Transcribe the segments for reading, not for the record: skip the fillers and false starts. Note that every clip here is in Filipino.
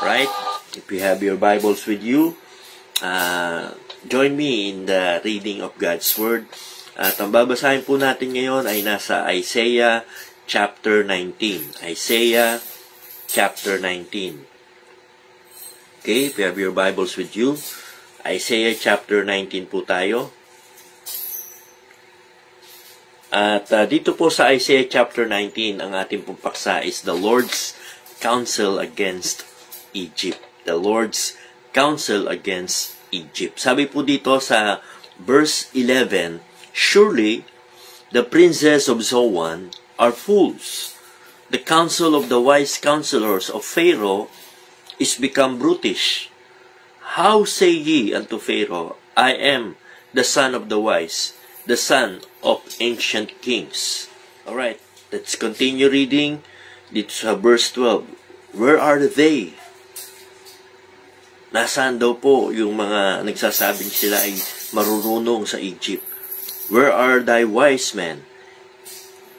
Right? If you have your Bibles with you, join me in the reading of God's Word. At ang babasahin po natin ngayon ay nasa Isaiah chapter 19. Isaiah chapter 19. Okay, if you have your Bibles with you, Isaiah chapter 19 po tayo. At dito po sa Isaiah chapter 19, ang ating pong paksa is the Lord's counsel against Egypt. The Lord's counsel against Egypt. Sabi po dito sa verse 11, "Surely the princes of Zoan are fools. The counsel of the wise counselors of Pharaoh is become brutish. How say ye unto Pharaoh, I am the son of the wise, the son of ancient kings." Alright, let's continue reading dito sa verse 12. Where are they? Nasaan daw po yung mga nagsasabing sila ay marurunong sa Egypt? Where are thy wise men?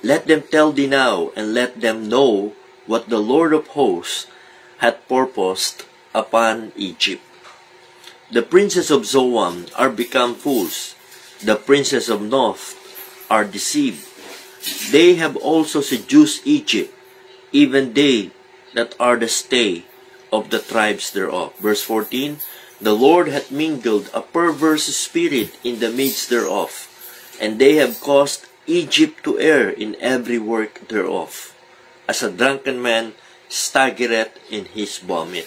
Let them tell thee now, and let them know what the Lord of hosts hath purposed upon Egypt. The princes of Zoan are become fools. The princes of North are deceived. They have also seduced Egypt, even they that are the stay of the tribes thereof. Verse 14, "The Lord hath mingled a perverse spirit in the midst thereof, and they have caused Egypt to err in every work thereof, as a drunken man staggereth in his vomit."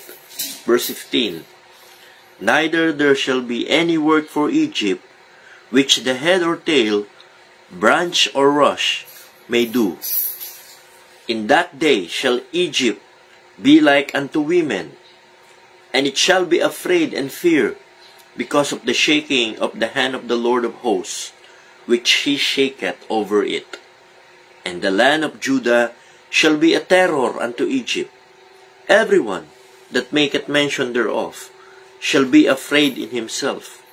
Verse 15, "Neither there shall be any work for Egypt, which the head or tail, branch or rush may do. In that day shall Egypt be like unto women, and it shall be afraid and fear, because of the shaking of the hand of the Lord of hosts, which he shaketh over it. And the land of Judah shall be a terror unto Egypt. Everyone that maketh mention thereof shall be afraid in himself,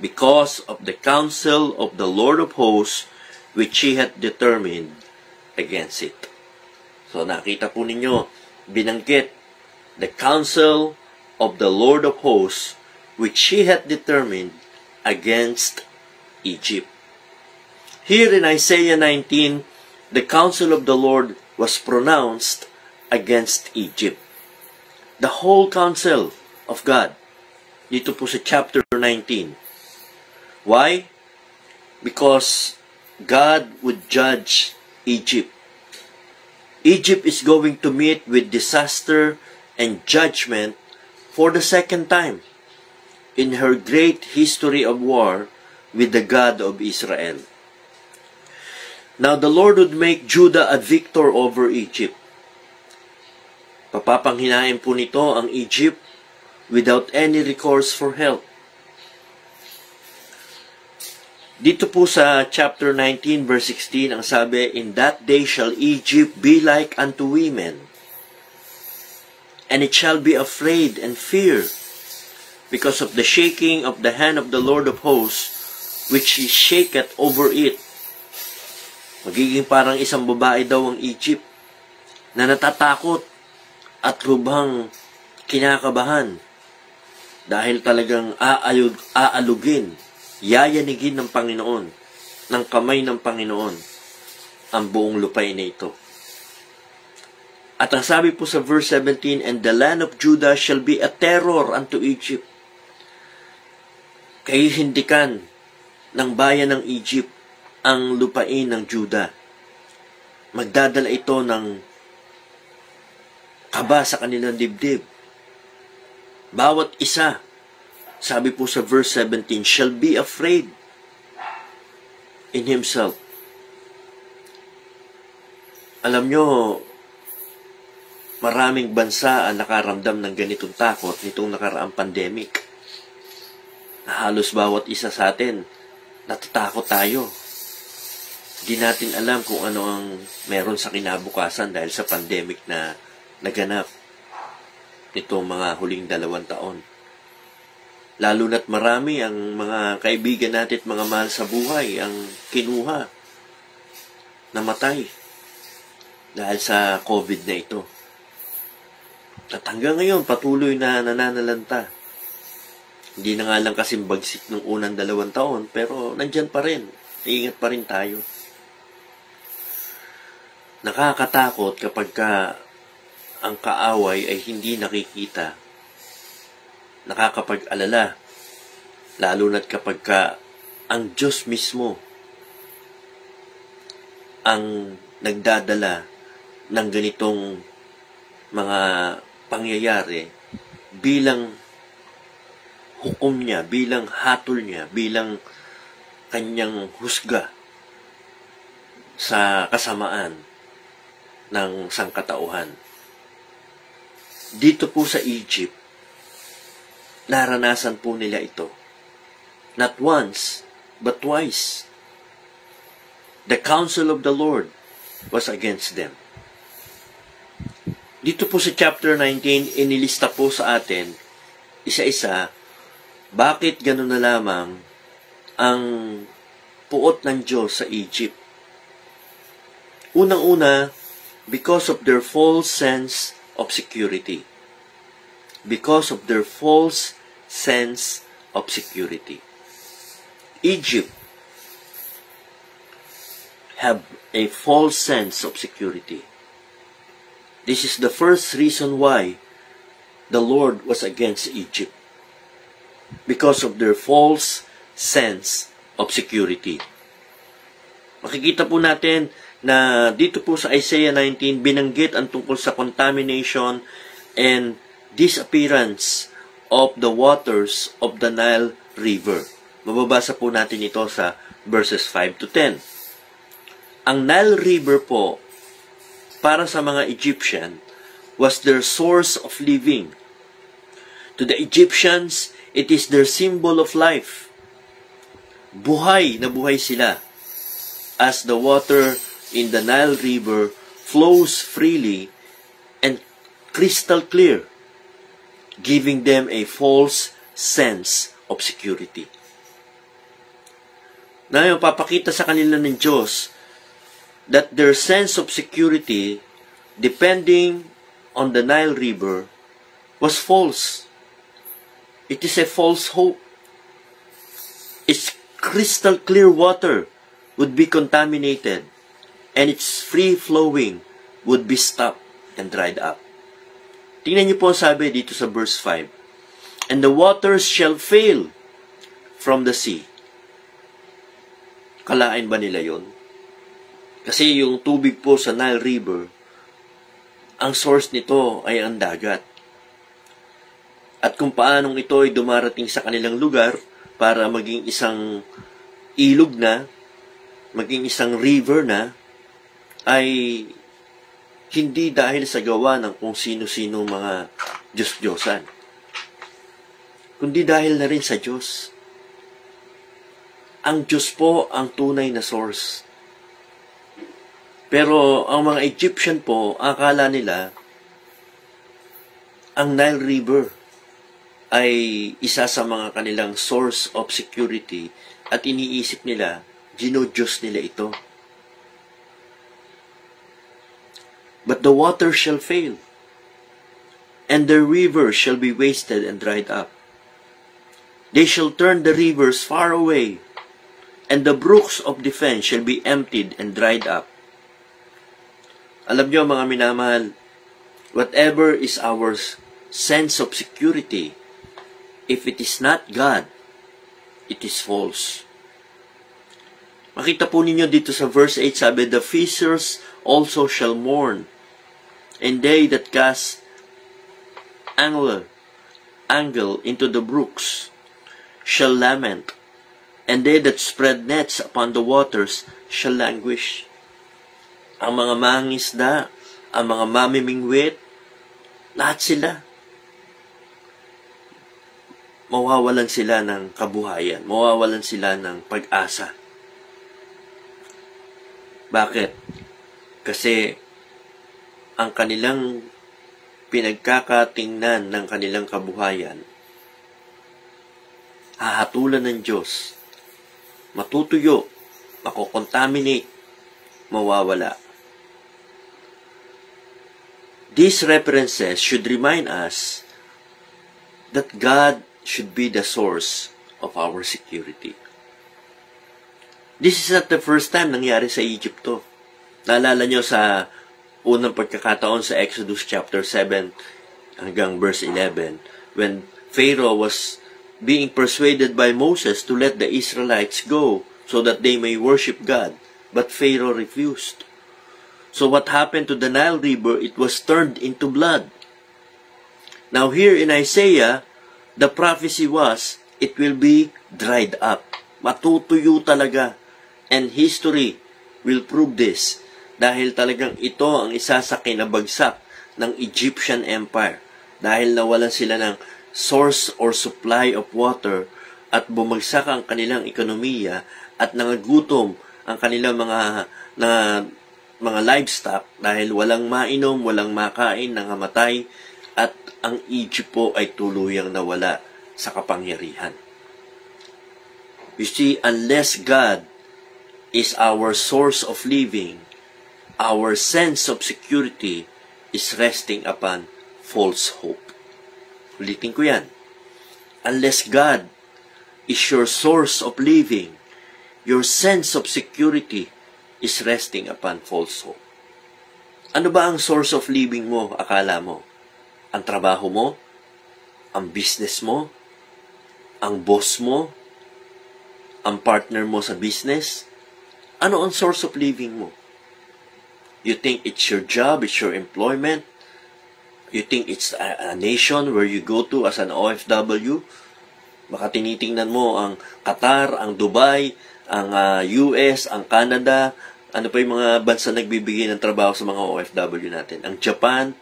because of the counsel of the Lord of hosts, which he hath determined against it." So nakita po ninyo, binanggit the counsel of the Lord of hosts, which he hath determined against Egypt. Here in Isaiah 19, the counsel of the Lord was pronounced against Egypt. The whole counsel of God, dito po sa chapter 19. Why? Because God would judge Egypt. Egypt is going to meet with disaster and judgment for the second time in her great history of war with the God of Israel. Now the Lord would make Judah a victor over Egypt. Papapanghinain po nito ang Egypt without any recourse for help. Dito po sa chapter 19 verse 16, ang sabi, "In that day shall Egypt be like unto women, and it shall be afraid and fear, because of the shaking of the hand of the Lord of hosts, which he shaketh over it." Magiging parang isang babae daw ang Egypt, na natatakot at lubhang kinakabahan, dahil talagang aalugin, yayanigin ng Panginoon, ng kamay ng Panginoon, ang buong lupain na ito. At ang sabi po sa verse 17, "And the land of Judah shall be a terror unto Egypt." Kahihindikan ng bayan ng Egypt ang lupain ng Judah. Magdadala ito ng kaba sa kanilang dibdib. Bawat isa, sabi po sa verse 17, shall be afraid in himself. Alam nyo, maraming bansa ang nakaramdam ng ganitong takot nitong nakaraang pandemic. Na halos bawat isa sa atin, natatakot tayo. Di natin alam kung ano ang meron sa kinabukasan dahil sa pandemic na naganap nitong mga huling 2 taon. Lalo na't marami ang mga kaibigan natin at mga mahal sa buhay ang kinuha, namatay dahil sa COVID na ito. At hanggang ngayon, patuloy na nananalanta. Hindi na nga lang kasing bagsik nung unang 2 taon, pero nandyan pa rin. Iingat pa rin tayo. Nakakatakot kapag ang kaaway ay hindi nakikita. Nakakapag-alala. Lalo na't kapag ang Diyos mismo ang nagdadala ng ganitong mga pangyayari bilang hukom niya, bilang hatol niya, bilang kanyang husga sa kasamaan ng sangkatauhan. Dito po sa Egypt, naranasan po nila ito. Not once, but twice. The counsel of the Lord was against them. Dito po sa chapter 19, inilista po sa atin, isa-isa, bakit gano'n na lamang ang puot ng Diyos sa Egypt. Unang-una, because of their false sense of security. Because of their false sense of security. Egypt have a false sense of security. This is the first reason why the Lord was against Egypt. Because of their false sense of security. Makikita po natin na dito po sa Isaiah 19, binanggit ang tungkol sa contamination and disappearance of the waters of the Nile River. Mababasa po natin ito sa verses 5 to 10. Ang Nile River po, para sa mga Egyptian, was their source of living. To the Egyptians, it is their symbol of life. Buhay na buhay sila as the water in the Nile River flows freely and crystal clear, giving them a false sense of security. Ngayon, papakita sa kanila ng Diyos that their sense of security, depending on the Nile River, was false. It is a false hope. Its crystal clear water would be contaminated, and its free flowing would be stopped and dried up. Tingnan niyo po ang sabi dito sa verse 5. And the waters shall fail from the sea. Kalain ba nila yon? Kasi yung tubig po sa Nile River, ang source nito ay ang dagat. At kung paanong ito ay dumarating sa kanilang lugar para maging isang ilog na, maging isang river na, ay hindi dahil sa gawa ng kung sino-sino mga Diyos-Diyosan, kundi dahil na rin sa Diyos. Ang Diyos po ang tunay na source. Pero ang mga Egyptian po, akala nila, ang Nile River ay isa sa mga kanilang source of security at iniisip nila, Diyos nila ito. But the water shall fail, and the river shall be wasted and dried up. They shall turn the rivers far away, and the brooks of defense shall be emptied and dried up. Alam niyo mga minamahal, whatever is our sense of security, if it is not God, it is false. Makita po ninyo dito sa verse 8, sabi, the fishers also shall mourn, and they that cast angle into the brooks shall lament, and they that spread nets upon the waters shall languish. Ang mga mangisda, ang mga mamimingwit, lahat sila. Mawawalan sila ng kabuhayan. Mawawalan sila ng pag-asa. Bakit? Kasi ang kanilang pinagkakatingnan ng kanilang kabuhayan, hahatulan ng Diyos, matutuyo, makokontaminate, mawawala. These references should remind us that God should be the source of our security. This is not the first time nangyari sa Egypt to. Naalala nyo sa unang pagkakataon sa Exodus chapter 7 hanggang verse 11, when Pharaoh was being persuaded by Moses to let the Israelites go so that they may worship God. But Pharaoh refused. So what happened to the Nile River? It was turned into blood. Now here in Isaiah, the prophecy was, it will be dried up. Matutuyo talaga. And history will prove this. Dahil talagang ito ang isa sa kinabagsak ng Egyptian Empire. Dahil nawalan sila ng source or supply of water at bumagsak ang kanilang ekonomiya at nangagutom ang kanilang mga livestock dahil walang mainom, walang makain, nangamatay, at ang Egypt po ay tuluyang nawala sa kapangyarihan. You see, unless God is our source of living, our sense of security is resting upon false hope. Ulitin ko yan. Unless God is your source of living, your sense of security is resting upon false hope. Ano ba ang source of living mo, akala mo? Ang trabaho mo? Ang business mo? Ang boss mo? Ang partner mo sa business? Ano ang source of living mo? You think it's your job, it's your employment? You think it's a nation where you go to as an OFW? Baka tinitingnan mo ang Qatar, ang Dubai, ang US, ang Canada, ano pa yung mga bansa nagbibigay ng trabaho sa mga OFW natin? Ang Japan,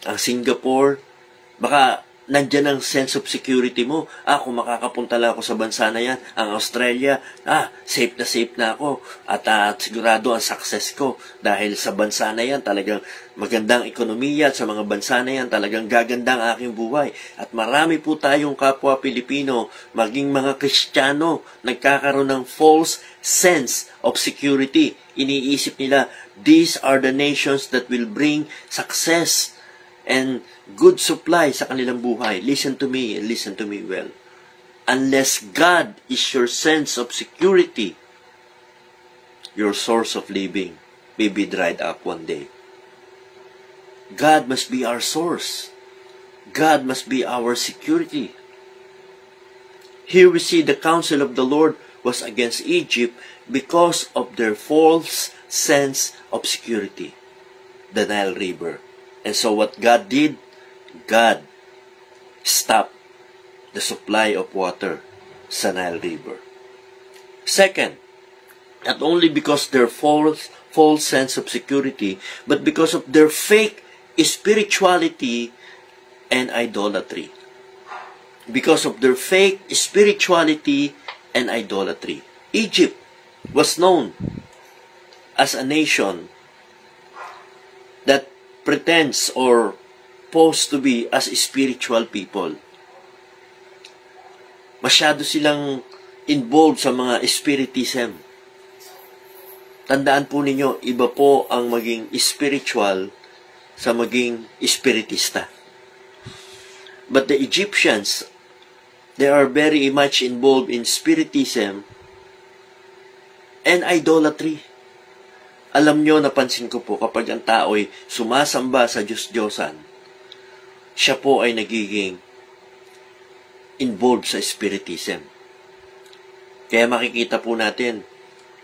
ang Singapore, baka nandyan ang sense of security mo. Kung makakapunta lang ako sa bansa na yan, ang Australia, safe na ako. At sigurado ang success ko. Dahil sa bansa na yan, talagang magandang ekonomiya. At sa mga bansa na yan, talagang gaganda ang aking buhay. At marami po tayong kapwa Pilipino, maging mga Kristiyano, nagkakaroon ng false sense of security. Iniisip nila, these are the nations that will bring success and good supply sa kanilang buhay. Listen to me and listen to me well. Unless God is your sense of security, your source of living may be dried up one day. God must be our source. God must be our security. Here we see the counsel of the Lord was against Egypt because of their false sense of security. The Nile River. And so what God did, God stopped the supply of water sa Nile River. Second, not only because their false sense of security, but because of their fake spirituality and idolatry. Because of their fake spirituality and idolatry. Egypt was known as a nation that pretends or posed to be as spiritual people. Masyado silang involved sa mga spiritism. Tandaan po ninyo, iba po ang maging spiritual sa maging spiritista. But the Egyptians, they are very much involved in spiritism and idolatry. Alam nyo, napansin ko po, kapag ang tao'y sumasamba sa Diyos-Diyosan, siya po ay nagiging involved sa spiritism. Kaya makikita po natin,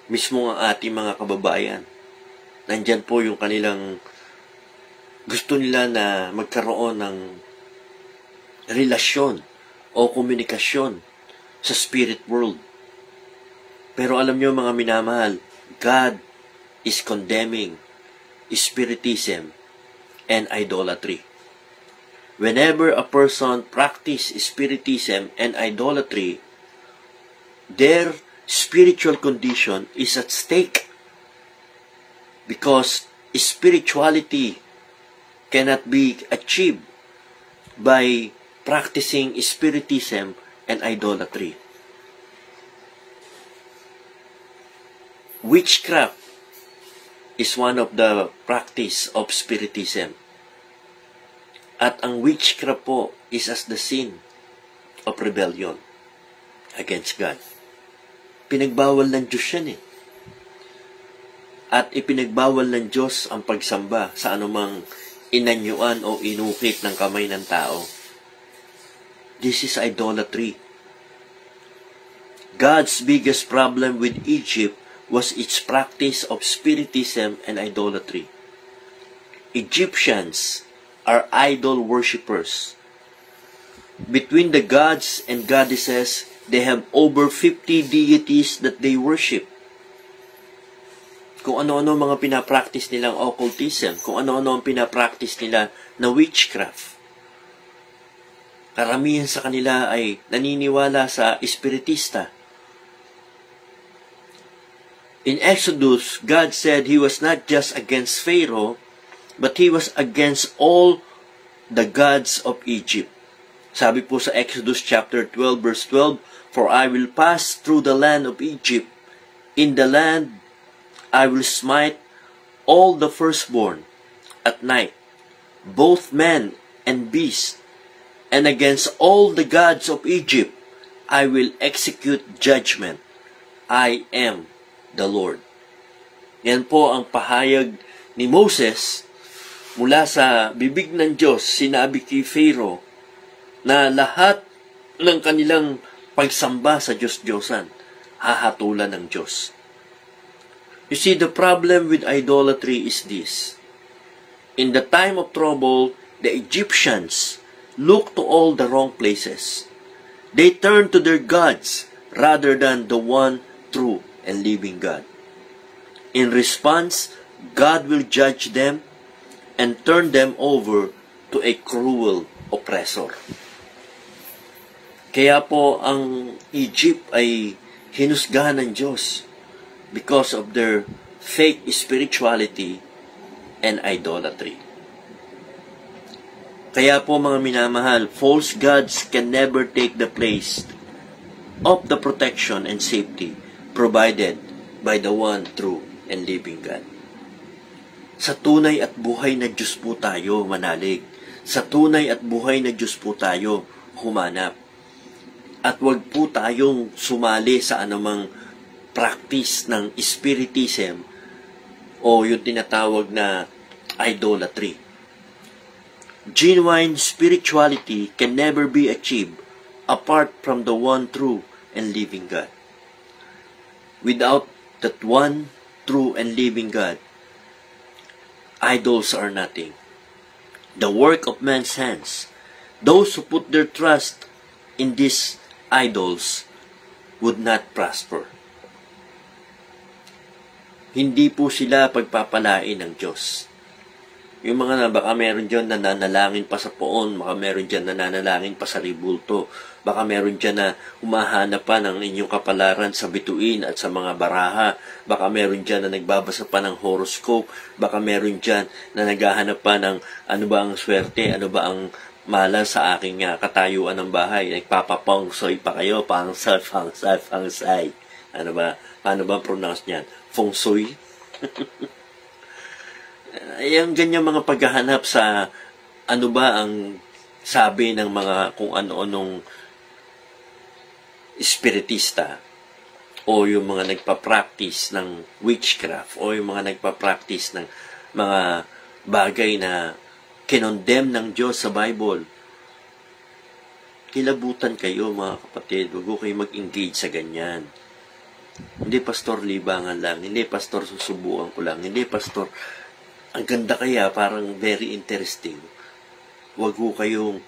mismo ang ating mga kababayan, nandyan po yung kanilang gusto nila na magkaroon ng relasyon o komunikasyon sa spirit world. Pero alam nyo mga minamahal, God is condemning spiritism and idolatry. Whenever a person practices spiritism and idolatry, their spiritual condition is at stake. Because spirituality cannot be achieved by practicing spiritism and idolatry. Witchcraft is one of the practice of Spiritism. At ang witchcraft po is as the sin of rebellion against God. Pinagbawal ng Diyos yan eh. At ipinagbawal ng Diyos ang pagsamba sa anumang inanyuan o inukit ng kamay ng tao. This is idolatry. God's biggest problem with Egypt was its practice of Spiritism and idolatry. Egyptians are idol worshippers. Between the gods and goddesses, they have over 50 deities that they worship. Kung ano-ano mga pinapractice nilang occultism, kung ano-ano ang pinapractice nila na witchcraft. Karamihan sa kanila ay naniniwala sa espiritista. In Exodus, God said He was not just against Pharaoh, but He was against all the gods of Egypt. Sabi po sa Exodus chapter 12 verse 12, "For I will pass through the land of Egypt. In the land I will smite all the firstborn at night, both men and beast, and against all the gods of Egypt I will execute judgment. I am the Lord." Yan po ang pahayag ni Moses mula sa bibig ng Diyos. Sinabi kay Pharaoh na lahat ng kanilang pagsamba sa Diyos-Diyosan hahatulan ng Diyos. You see, the problem with idolatry is this. In the time of trouble, the Egyptians looked to all the wrong places. They turned to their gods rather than the one true and living God. In response, God will judge them and turn them over to a cruel oppressor. Kaya po ang Egypt ay hinusgahan ng Diyos because of their fake spirituality and idolatry. Kaya po mga minamahal, false gods can never take the place of the protection and safety provided by the one true and living God. Sa tunay at buhay na Diyos po tayo manalig. Sa tunay at buhay na Diyos po tayo humanap. At wag po tayong sumali sa anumang practice ng spiritism o yung tinatawag na idolatry. Genuine spirituality can never be achieved apart from the one true and living God. Without that one true and living God, idols are nothing. The work of man's hands. Those who put their trust in these idols would not prosper. Hindi po sila pagpapalain ng Diyos. Yung mga baka meron dyan na nananalangin pa sa poon, baka meron dyan na nananalangin pa sa ribulto, baka meron dyan na humahanap pa ng inyong kapalaran sa bituin at sa mga baraha, baka meron dyan na nagbabasa pa ng horoscope, baka meron dyan na naghahanap pa ng ano ba ang swerte, ano ba ang mala sa aking katayuan ng bahay, nagpapapangsoy pa kayo, pangsay. Ano ba? Paano ba pronounce niyan? Feng Shui? Yung ganyan mga paghahanap sa ano ba ang sabi ng mga kung ano-anong espiritista o yung mga nagpa-practice ng witchcraft o yung mga nagpa-practice ng mga bagay na kinondemn ng Diyos sa Bible. Kilabutan kayo mga kapatid, huwag kayo mag-engage sa ganyan. Hindi, pastor, libangan lang. Hindi, pastor, susubukan ko lang. Hindi, pastor, ang ganda kaya, parang very interesting. Huwag ko kayong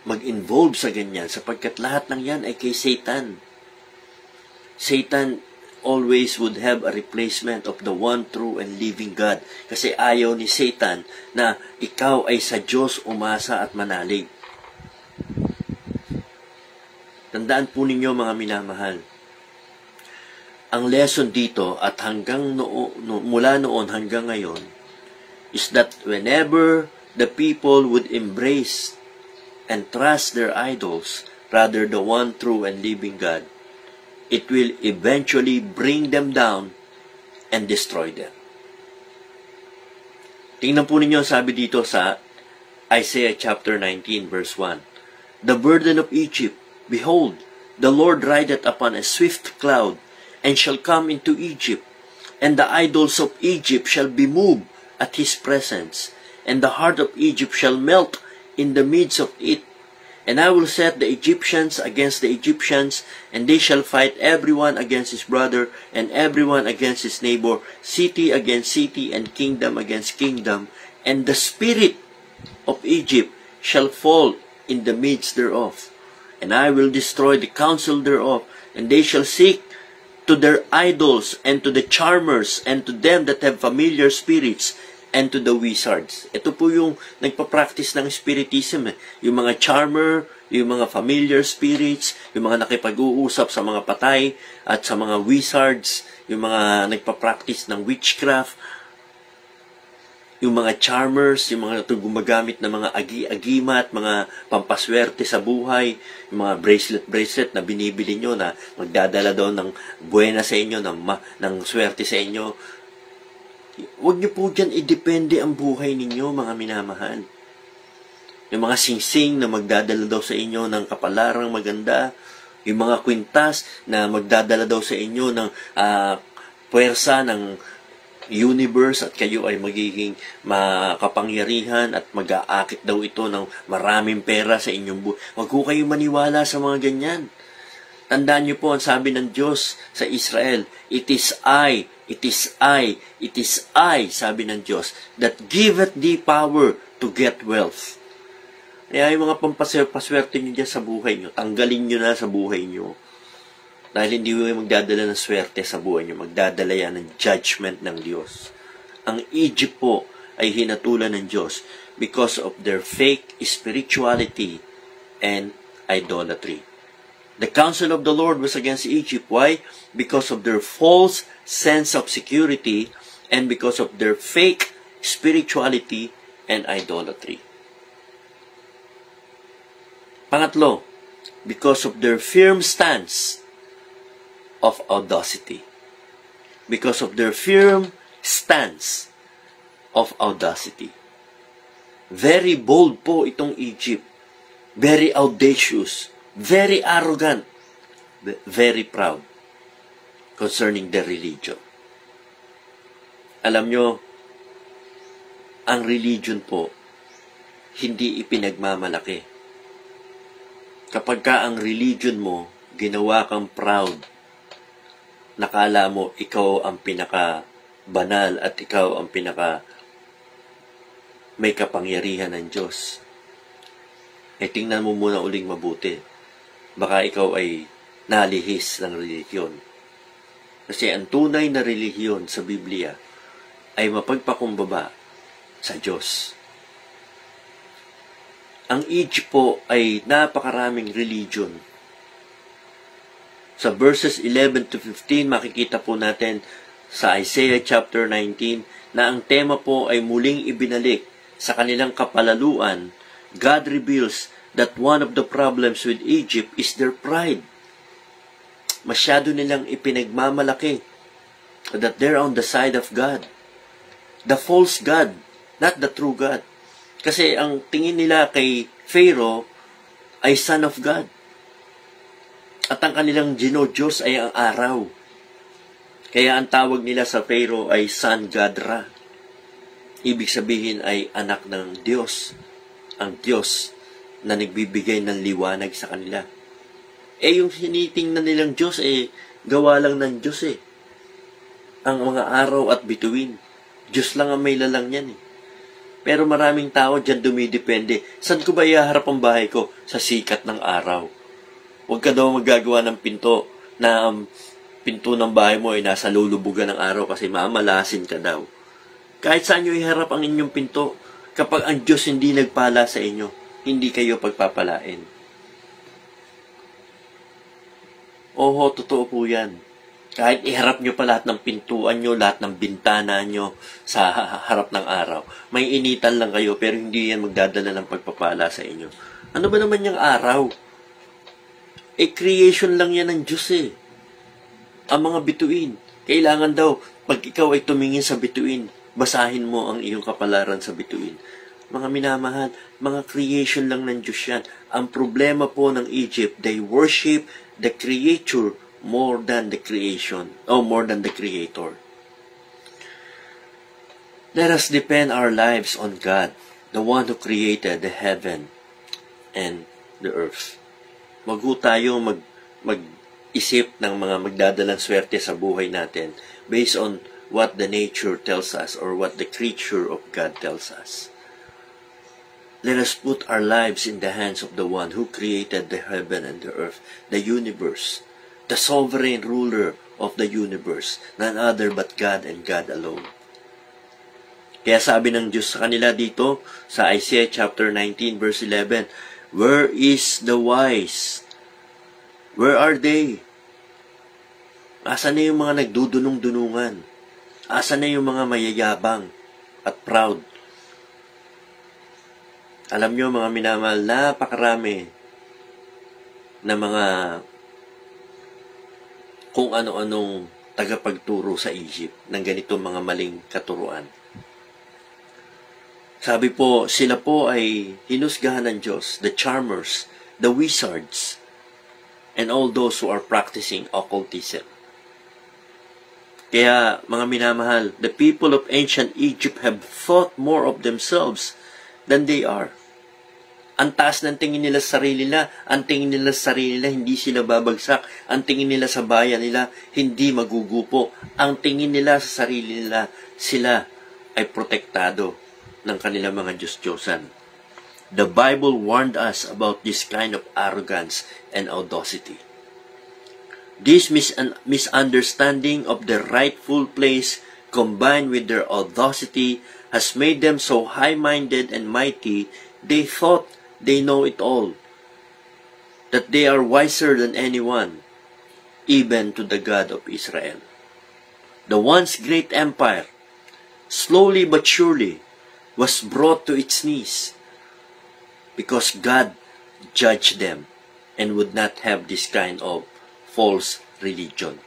mag-involve sa ganyan sapagkat lahat ng yan ay kay Satan. Satan always would have a replacement of the one true and living God kasi ayaw ni Satan na ikaw ay sa Diyos umasa at manalig. Tandaan po ninyo mga minamahal. Ang lesson dito at mula noon hanggang ngayon is that whenever the people would embrace and trust their idols rather the one true and living God, it will eventually bring them down and destroy them. Tingnan po ninyo, sabi dito sa Isaiah chapter 19, verse 1. The burden of Egypt, behold, the Lord rideth upon a swift cloud, and shall come into Egypt, and the idols of Egypt shall be moved at his presence, and the heart of Egypt shall melt in the midst of it. And I will set the Egyptians against the Egyptians, and they shall fight everyone against his brother, and everyone against his neighbor, city against city, and kingdom against kingdom. And the spirit of Egypt shall fall in the midst thereof. And I will destroy the counsel thereof, and they shall seek to their idols, and to the charmers, and to them that have familiar spirits, and to the wizards. Ito po yung nagpa-practice ng spiritism. Yung mga charmer, yung mga familiar spirits, yung mga nakipag-uusap sa mga patay, at sa mga wizards, yung mga nagpa-practice ng witchcraft, yung mga charmers, yung mga gumagamit ng mga agi-agimat, mga pampaswerte sa buhay, yung mga bracelet na binibili nyo na magdadala daw ng buena sa inyo, ng swerte sa inyo. Huwag nyo po dyan idepende ang buhay ninyo, mga minamahal. Yung mga singsing na magdadala daw sa inyo ng kapalarang maganda, yung mga kwintas na magdadala daw sa inyo ng puwersa ng universe at kayo ay magiging makapangyarihan at mag-aakit daw ito ng maraming pera sa inyong buhay. Huwag ko kayo maniwala sa mga ganyan. Tandaan niyo po ang sabi ng Diyos sa Israel, it is I, sabi ng Diyos, that giveth thee power to get wealth. Kaya yung mga pampaswerte niyo dyan sa buhay niyo, tanggalin niyo na sa buhay niyo. Dahil hindi mo magdadala ng swerte sa buhay niyo, magdadala yan ng judgment ng Diyos. Ang Egypt po ay hinatulan ng Diyos because of their fake spirituality and idolatry. The counsel of the Lord was against Egypt. Why? Because of their false sense of security and because of their fake spirituality and idolatry. Pangatlo, because of their firm stance of audacity. Because of their firm stance of audacity. Very bold po itong Egypt. Very audacious. Very arrogant. Very proud concerning their religion. Alam nyo, ang religion po, hindi ipinagmamalaki. Kapag ka ang religion mo, ginawa kang proud, nakala mo ikaw ang pinaka-banal at ikaw ang may kapangyarihan ng Diyos. Tingnan mo muna uling mabuti. Baka ikaw ay nalihis ng relihiyon. Kasi ang tunay na relihiyon sa Biblia ay mapagpakumbaba sa Diyos. Ang Egypt po ay napakaraming religion. Sa verses 11 to 15, makikita po natin sa Isaiah chapter 19 na ang tema po ay muling ibinalik sa kanilang kapalaluan. God reveals that one of the problems with Egypt is their pride. Masyado nilang ipinagmamalaki that they're on the side of God. The false God, not the true God. Kasi ang tingin nila kay Pharaoh ay son of God. At ang kanilang Diyos ay ang araw. Kaya ang tawag nila sa Pharaoh ay Sun God Ra. Ibig sabihin ay anak ng Diyos. Ang Diyos na nagbibigay ng liwanag sa kanila. Yung sinitingnan nilang Diyos, gawa lang ng Diyos Ang mga araw at bituin, Diyos lang ang may lalang yan Pero maraming tao dyan dumidepende. Saan ko ba ihaharap ang bahay ko? Sa sikat ng araw. Huwag ka daw magagawa ng pinto na pinto ng bahay mo ay nasa lulubugan ng araw kasi mamalasin ka daw. Kahit saan nyo iharap ang inyong pinto, kapag ang Diyos hindi nagpala sa inyo, hindi kayo pagpapalain. Oho, totoo po yan. Kahit iharap nyo pa lahat ng pintuan nyo, lahat ng bintana nyo sa harap ng araw, may initan lang kayo pero hindi yan magdadala ng pagpapala sa inyo. Ano ba naman yung araw? Creation lang yan ng Diyos Ang mga bituin. Kailangan daw, pag ikaw ay tumingin sa bituin, basahin mo ang iyong kapalaran sa bituin. Mga minamahal, mga creation lang ng Diyos yan. Ang problema po ng Egypt, they worship the creature more than the creation, or more than the creator. Let us depend our lives on God, the one who created the heaven and the earth. Wag ho tayo mag-isip ng mga magdadalang swerte sa buhay natin based on what the nature tells us or what the creature of God tells us. Let us put our lives in the hands of the one who created the heaven and the earth, the universe, the sovereign ruler of the universe, none other but God and God alone. Kaya sabi ng Diyos sa kanila dito sa Isaiah chapter 19 verse 11, "Where is the wise? Where are they?" Asan na yung mga nagdudunong-dunungan? Asan na yung mga mayayabang at proud? Alam nyo mga minamahal, napakarami na mga kung ano-anong tagapagturo sa Egypt ng ganitong mga maling katuruan. Sabi po, sila po ay hinusgahan ng Diyos, the charmers, the wizards, and all those who are practicing occultism. Kaya, mga minamahal, the people of ancient Egypt have thought more of themselves than they are. Ang taas ng tingin nila sa sarili nila, ang tingin nila sa sarili nila, hindi sila babagsak. Ang tingin nila sa bayan nila, hindi magugupo. Ang tingin nila sa sarili nila, sila ay protektado ng kanilang mga Diyos-Diyosan. The Bible warned us about this kind of arrogance and audacity. This misunderstanding of their rightful place combined with their audacity has made them so high-minded and mighty, they thought they know it all, that they are wiser than anyone, even to the God of Israel. The once great empire, slowly but surely, was brought to its knees because God judged them and would not have this kind of false religion.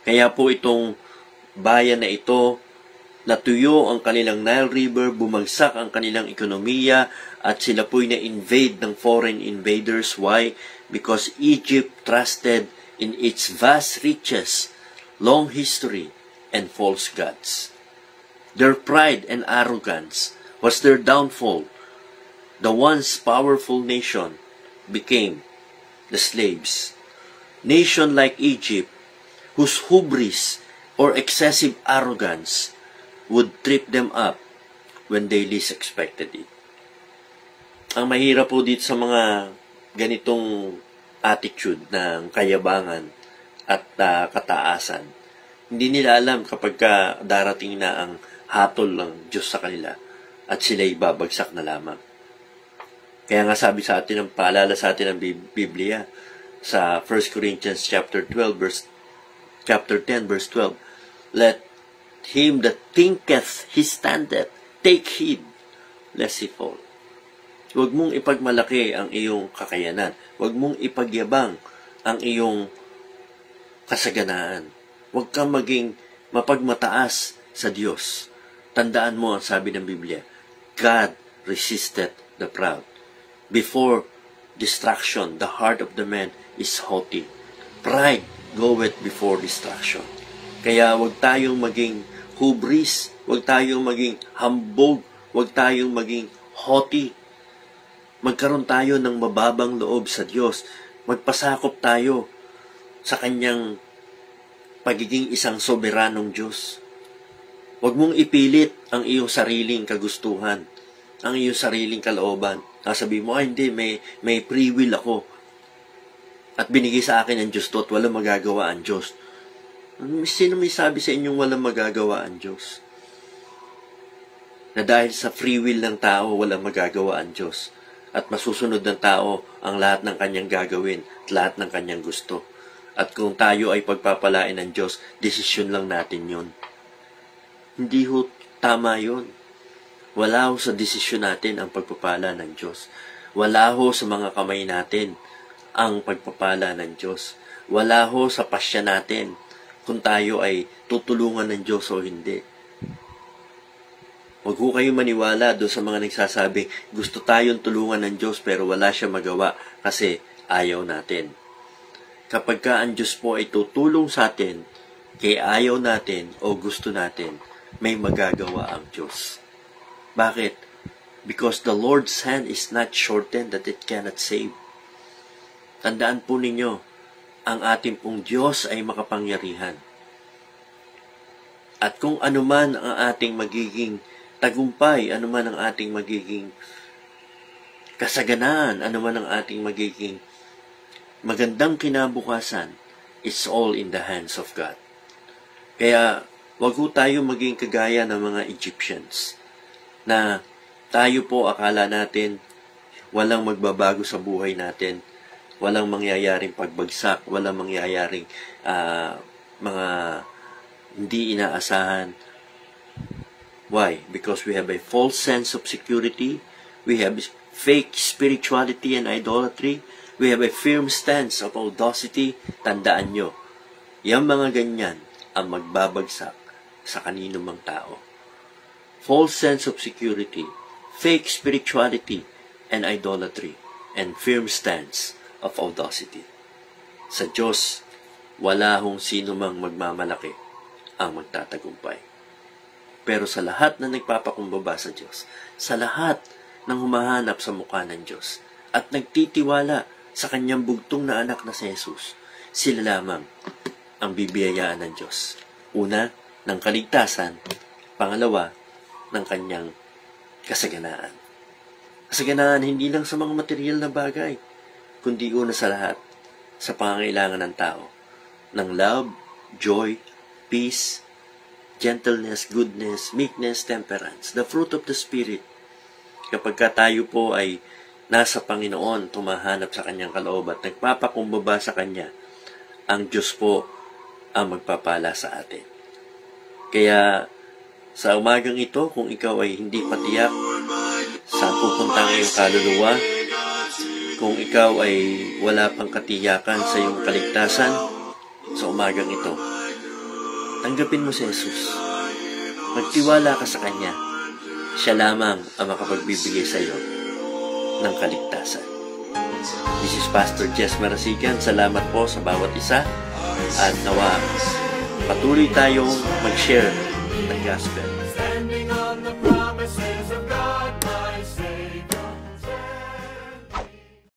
Kaya po itong bayan na ito, natuyo ang kanilang Nile River, bumagsak ang kanilang ekonomiya, at sila po'y na-invade ng foreign invaders. Why? Because Egypt trusted in its vast riches, long history, and false gods. Their pride and arrogance was their downfall. The once powerful nation became the slaves. Nation like Egypt, whose hubris or excessive arrogance would trip them up when they least expected it. Ang mahirap po dito sa mga ganitong attitude ng kayabangan at kataasan, hindi nila alam kapag darating na ang hatol ng Diyos sa kanila at sila'y babagsak na lamang. Kaya nga sabi sa atin, paalala sa atin ng Biblia sa 1 Corinthians chapter 10 verse 12, "Let him that thinketh he standeth take heed lest he fall." Huwag mong ipagmalaki ang iyong kakayanan. Huwag mong ipagyabang ang iyong kasaganaan. Huwag kang maging mapagmataas sa Diyos. Tandaan mo ang sabi ng Biblia, God resisted the proud. Before destruction, the heart of the man is haughty. Pride goeth before destruction. Kaya huwag tayong maging hubris, huwag tayong maging hambog, huwag tayong maging haughty. Magkaroon tayo ng mababang loob sa Diyos. Magpasakop tayo sa Kanyang pagiging isang soberanong Diyos. Huwag mong ipilit ang iyong sariling kagustuhan, ang iyong sariling kalooban. Sabi mo, hindi, may free will ako. At binigay sa akin ang Diyos to at walang magagawa ang Diyos. Sino may sabi sa inyong walang magagawa ang Diyos? Na dahil sa free will ng tao, walang magagawa ang Diyos. At masusunod ng tao ang lahat ng kanyang gagawin at lahat ng kanyang gusto. At kung tayo ay pagpapalain ng Diyos, desisyon lang natin yun. Hindi ho tama yun. Wala ho sa desisyon natin ang pagpapala ng Diyos. Wala ho sa mga kamay natin ang pagpapala ng Diyos. Wala ho sa pasya natin kung tayo ay tutulungan ng Diyos o hindi. Huwag ho kayong maniwala doon sa mga nagsasabi, gusto tayong tulungan ng Diyos pero wala siya magawa kasi ayaw natin. Kapag ka ang Diyos po ay tutulong sa atin, kay ayaw natin o gusto natin, may magagawa ang Diyos. Bakit? Because the Lord's hand is not shortened that it cannot save. Tandaan po ninyo, ang ating pong Diyos ay makapangyarihan. At kung anuman ang ating magiging tagumpay, anuman ang ating magiging kasaganaan, anuman ang ating magiging magandang kinabukasan, it's all in the hands of God. Kaya, wag ho tayo maging kagaya ng mga Egyptians, na tayo po akala natin walang magbabago sa buhay natin, walang mangyayaring pagbagsak, walang mangyayaring mga hindi inaasahan. Why? Because we have a false sense of security, we have fake spirituality and idolatry, we have a firm stance of audacity. Tandaan nyo, yung mga ganyan ang magbabagsak sa kanino mang tao. False sense of security, fake spirituality and idolatry, and firm stance of audacity. Sa Diyos, wala hong sino mang magmamalaki ang magtatagumpay. Pero sa lahat na nagpapakumbaba sa Diyos, sa lahat ng humahanap sa mukha ng Diyos, at nagtitiwala sa kanyang bugtong na anak na si Jesus, sila lamang ang bibiyayaan ng Diyos. Una, ng kaligtasan. Pangalawa, ng kanyang kasaganaan. Kasaganaan hindi lang sa mga material na bagay, kundi una sa lahat, sa pangangailangan ng tao, ng love, joy, peace, gentleness, goodness, meekness, temperance, the fruit of the Spirit. Kapag tayo po ay nasa Panginoon, tumahanap sa kanyang kaloob at nagpapakumbaba sa kanya, ang Diyos po ang magpapala sa atin. Kaya sa umagang ito, kung ikaw ay hindi patiyak saan pupunta ang iyong kaluluwa, kung ikaw ay wala pang katiyakan sa iyong kaligtasan, sa umagang ito, tanggapin mo si Jesus. Magtiwala ka sa Kanya. Siya lamang ang makapagbibigay sa iyo ng kaligtasan. This is Pastor Jess Marasigan. Salamat po sa bawat isa at nawa patuloy tayong mag-share ng gospel.